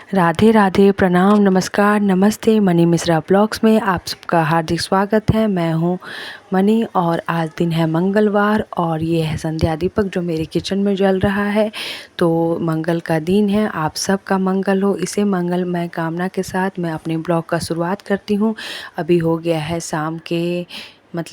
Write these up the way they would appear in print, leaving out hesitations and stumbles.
राधे राधे, प्रणाम, नमस्कार, नमस्ते। मनी मिश्रा ब्लॉग्स में आप सबका हार्दिक स्वागत है। मैं हूँ मनी और आज दिन है मंगलवार और ये है संध्या दीपक जो मेरे किचन में जल रहा है। तो मंगल का दिन है, आप सबका मंगल हो। इसे मंगलमय कामना के साथ मैं अपने ब्लॉग का शुरुआत करती हूँ। अभी हो गया है शाम के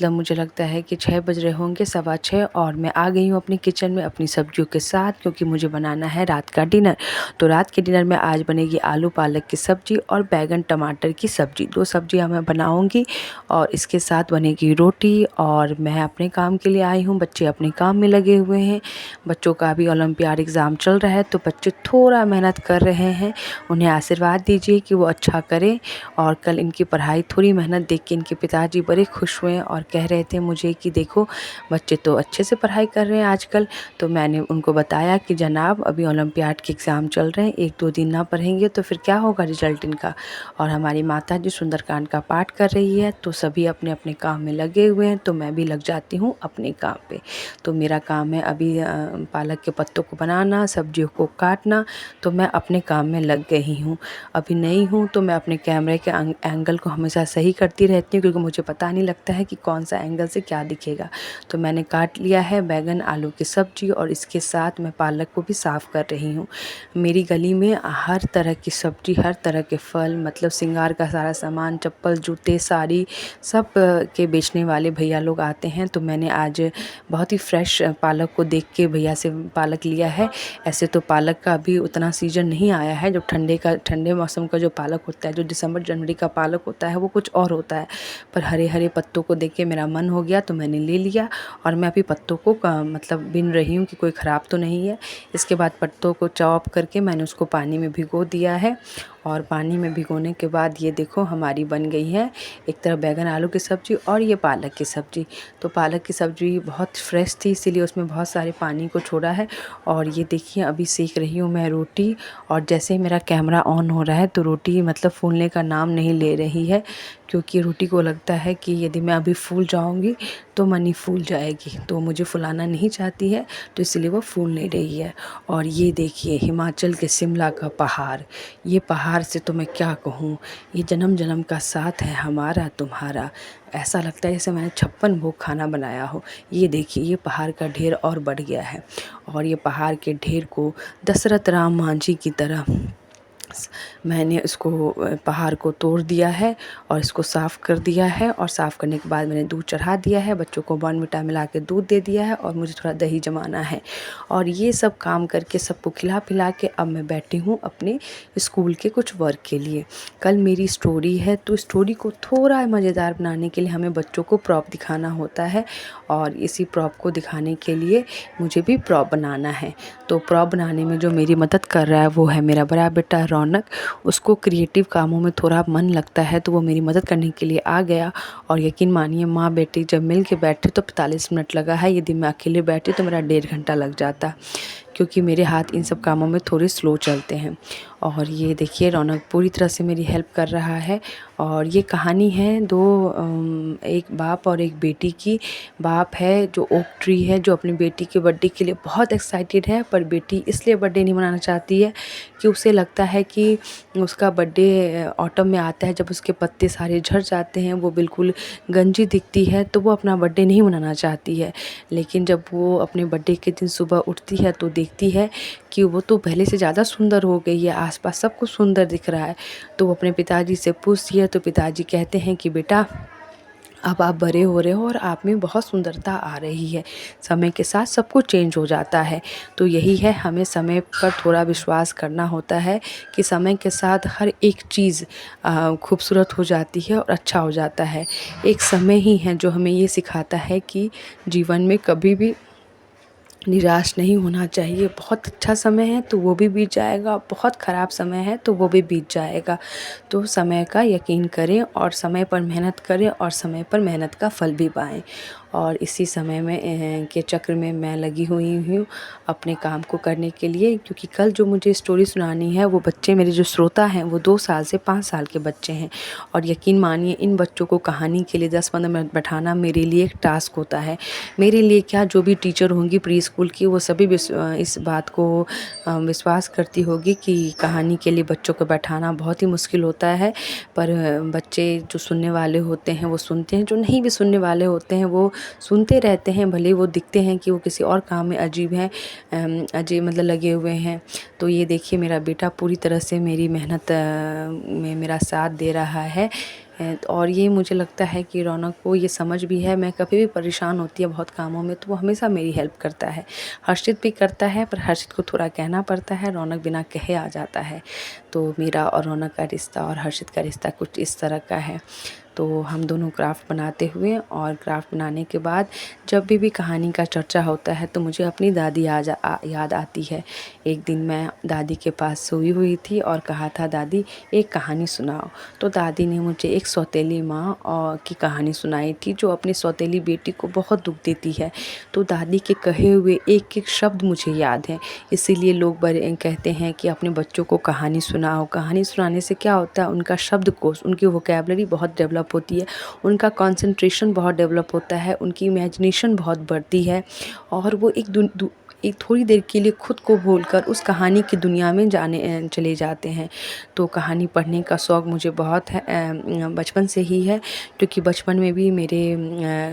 मुझे लगता है कि 6 बज रहे होंगे, 6:15, और मैं आ गई हूँ अपनी किचन में अपनी सब्जियों के साथ, क्योंकि मुझे बनाना है रात का डिनर। तो रात के डिनर में आज बनेगी आलू पालक की सब्ज़ी और बैगन टमाटर की सब्ज़ी। 2 सब्जियाँ मैं बनाऊँगी और इसके साथ बनेगी रोटी। और मैं अपने काम के लिए आई हूँ, बच्चे अपने काम में लगे हुए हैं। बच्चों का भी ओलंपियाड एग्ज़ाम चल रहा है, तो बच्चे थोड़ा मेहनत कर रहे हैं। उन्हें आशीर्वाद दीजिए कि वो अच्छा करें। और कल इनकी पढ़ाई थोड़ी मेहनत देख के इनके पिताजी बड़े खुश हुए और कह रहे थे मुझे कि देखो बच्चे तो अच्छे से पढ़ाई कर रहे हैं आजकल। तो मैंने उनको बताया कि जनाब अभी ओलंपियाड के एग्ज़ाम चल रहे हैं, 1-2 दिन ना पढ़ेंगे तो फिर क्या होगा रिजल्ट इनका। और हमारी माता जी सुंदरकांड का पाठ कर रही है, तो सभी अपने अपने काम में लगे हुए हैं, तो मैं भी लग जाती हूँ अपने काम पे। तो मेरा काम है अभी पालक के पत्तों को बनाना, सब्जियों को काटना। तो मैं अपने काम में लग गई हूँ। अभी नई हूँ तो मैं अपने कैमरे के एंगल को हमेशा सही करती रहती हूँ, क्योंकि मुझे पता नहीं लगता है कि कौन सा एंगल से क्या दिखेगा। तो मैंने काट लिया है बैगन आलू की सब्ज़ी और इसके साथ मैं पालक को भी साफ़ कर रही हूँ। मेरी गली में हर तरह की सब्ज़ी, हर तरह के फल, श्रृंगार का सारा सामान, चप्पल, जूते, साड़ी, सब के बेचने वाले भैया लोग आते हैं। तो मैंने आज बहुत ही फ्रेश पालक को देख के भैया से पालक लिया है। ऐसे तो पालक का अभी उतना सीज़न नहीं आया है। जो ठंडे मौसम का जो पालक होता है, जो दिसंबर जनवरी का पालक होता है, वो कुछ और होता है। पर हरे हरे पत्तों को देख के मेरा मन हो गया तो मैंने ले लिया। और मैं अभी पत्तों को बिन रही हूँ कि कोई ख़राब तो नहीं है। इसके बाद पत्तों को चॉप करके मैंने उसको पानी में भिगो दिया है। और पानी में भिगोने के बाद ये देखो हमारी बन गई है एक तरफ बैगन आलू की सब्ज़ी और ये पालक की सब्ज़ी। तो पालक की सब्ज़ी बहुत फ्रेश थी, इसीलिए उसमें बहुत सारे पानी को छोड़ा है। और ये देखिए अभी सेक रही हूँ मैं रोटी। और जैसे ही मेरा कैमरा ऑन हो रहा है तो रोटी फूलने का नाम नहीं ले रही है, क्योंकि रोटी को लगता है कि यदि मैं अभी फूल जाऊंगी तो मनी फूल जाएगी, तो मुझे फुलाना नहीं चाहती है, तो इसलिए वो फूल नहीं रही है। और ये देखिए हिमाचल के शिमला का पहाड़, ये पहाड़ से तो मैं क्या कहूँ, ये जन्म जन्म का साथ है हमारा तुम्हारा। ऐसा लगता है जैसे मैंने 56 भोग खाना बनाया हो। ये देखिए ये पहाड़ का ढेर और बढ़ गया है। और ये पहाड़ के ढेर को दशरथ राम मांझी की तरह मैंने इसको पहाड़ को तोड़ दिया है और इसको साफ़ कर दिया है। और साफ़ करने के बाद मैंने दूध चढ़ा दिया है, बच्चों को बॉर्नविटा मिला के दूध दे दिया है और मुझे थोड़ा दही जमाना है। और ये सब काम करके सबको खिला पिला के अब मैं बैठी हूँ अपने स्कूल के कुछ वर्क के लिए। कल मेरी स्टोरी है, तो स्टोरी को थोड़ा मज़ेदार बनाने के लिए हमें बच्चों को प्रॉप दिखाना होता है। और इसी प्रॉप को दिखाने के लिए मुझे भी प्रॉप बनाना है। तो प्रॉप बनाने में जो मेरी मदद कर रहा है वो है मेरा बड़ा बेटा रौनक। उसको क्रिएटिव कामों में थोड़ा मन लगता है, तो वो मेरी मदद करने के लिए आ गया। और यकीन मानिए माँ बेटी जब मिल के बैठे तो 45 मिनट लगा है, यदि मैं अकेले बैठी तो मेरा 1.5 घंटा लग जाता, क्योंकि मेरे हाथ इन सब कामों में थोड़े स्लो चलते हैं। और ये देखिए रौनक पूरी तरह से मेरी हेल्प कर रहा है। और ये कहानी है एक बाप और एक बेटी की। बाप है जो ओक ट्री है, जो अपनी बेटी के बर्थडे के लिए बहुत एक्साइटेड है, पर बेटी इसलिए बर्थडे नहीं मनाना चाहती है कि उसे लगता है कि उसका बर्थडे ऑटम में आता है, जब उसके पत्ते सारे झड़ जाते हैं, वो बिल्कुल गंजी दिखती है, तो वो अपना बर्थडे नहीं मनाना चाहती है। लेकिन जब वो अपने बर्थडे के दिन सुबह उठती है तो देखती है कि वो तो पहले से ज़्यादा सुंदर हो गई है, आसपास सब कुछ सुंदर दिख रहा है। तो वो अपने पिताजी से पूछती है, तो पिताजी कहते हैं कि बेटा अब आप बड़े हो रहे हो और आप में बहुत सुंदरता आ रही है, समय के साथ सब कुछ चेंज हो जाता है। तो यही है, हमें समय पर थोड़ा विश्वास करना होता है कि समय के साथ हर एक चीज़ खूबसूरत हो जाती है और अच्छा हो जाता है। एक समय ही है जो हमें ये सिखाता है कि जीवन में कभी भी निराश नहीं होना चाहिए। बहुत अच्छा समय है तो वो भी बीत जाएगा, बहुत ख़राब समय है तो वो भी बीत जाएगा। तो समय का यकीन करें और समय पर मेहनत करें और समय पर मेहनत का फल भी पाएँ। और इसी समय में के चक्र में मैं लगी हुई हूँ अपने काम को करने के लिए, क्योंकि कल जो मुझे स्टोरी सुनानी है वो बच्चे मेरे जो श्रोता हैं वो 2 साल से 5 साल के बच्चे हैं। और यकीन मानिए इन बच्चों को कहानी के लिए 10-15 मिनट बैठाना मेरे लिए एक टास्क होता है। मेरे लिए क्या, जो भी टीचर होंगी प्री स्कूल की वो सभी इस बात को विश्वास करती होगी कि कहानी के लिए बच्चों को बैठाना बहुत ही मुश्किल होता है। पर बच्चे जो सुनने वाले होते हैं वो सुनते हैं, जो नहीं भी सुनने वाले होते हैं वो सुनते रहते हैं, भले वो दिखते हैं कि वो किसी और काम में अजीब हैं, अजीब मतलब लगे हुए हैं। तो ये देखिए मेरा बेटा पूरी तरह से मेरी मेहनत में मेरा साथ दे रहा है। और ये मुझे लगता है कि रौनक को ये समझ भी है, मैं कभी भी परेशान होती है बहुत कामों में तो वो हमेशा मेरी हेल्प करता है। हर्षित भी करता है, पर हर्षित को थोड़ा कहना पड़ता है, रौनक बिना कहे आ जाता है। तो मेरा और रौनक का रिश्ता और हर्षित का रिश्ता कुछ इस तरह का है। तो हम दोनों क्राफ्ट बनाते हुए और क्राफ्ट बनाने के बाद जब भी कहानी का चर्चा होता है तो मुझे अपनी दादी याद आती है। एक दिन मैं दादी के पास सोई हुई थी और कहा था, दादी एक कहानी सुनाओ। तो दादी ने मुझे एक सौतेली माँ की कहानी सुनाई थी जो अपनी सौतेली बेटी को बहुत दुख देती है। तो दादी के कहे हुए एक एक शब्द मुझे याद है, इसीलिए लोग बड़े कहते हैं कि अपने बच्चों को कहानी सुनाओ। कहानी सुनाने से क्या होता है, उनका शब्दकोश, उनकी वोकैबुलरी बहुत डेवलप होती है, उनका कंसंट्रेशन बहुत डेवलप होता है, उनकी इमेजिनेशन बहुत बढ़ती है और वो एक थोड़ी देर के लिए खुद को भूलकर उस कहानी की दुनिया में जाने चले जाते हैं। तो कहानी पढ़ने का शौक़ मुझे बहुत है, बचपन से ही है, क्योंकि बचपन में भी मेरे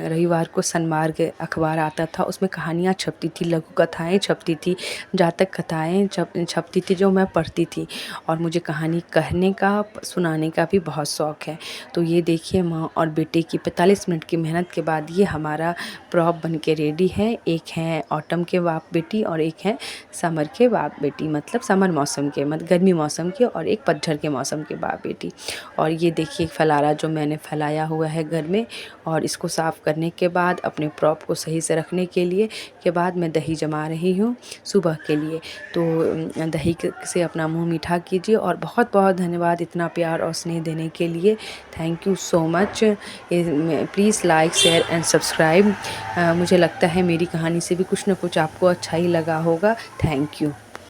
रविवार को सन्मार्ग अखबार आता था, उसमें कहानियाँ छपती थी, लघु कथाएँ छपती थी, जातक कथाएँ छपती थी जो मैं पढ़ती थी। और मुझे कहानी कहने का, सुनाने का भी बहुत शौक़ है। तो ये देखिए माँ और बेटे की 45 मिनट की मेहनत के बाद ये हमारा प्रॉप बन के रेडी है। एक है ऑटम के बाप बेटी और एक है समर के बाप बेटी, मतलब समर मौसम के, मतलब गर्मी मौसम के, और एक पतझड़ के मौसम के बाप बेटी। और ये देखिए फलारा जो मैंने फैलाया हुआ है घर में, और इसको साफ़ करने के बाद अपने प्रॉप को सही से रखने के बाद मैं दही जमा रही हूँ सुबह के लिए। तो दही से अपना मुँह मीठा कीजिए और बहुत बहुत धन्यवाद इतना प्यार और स्नेह देने के लिए। Thank you so much. Please like, share and subscribe. मुझे लगता है मेरी कहानी से भी कुछ ना कुछ आपको अच्छा ही लगा होगा। Thank you.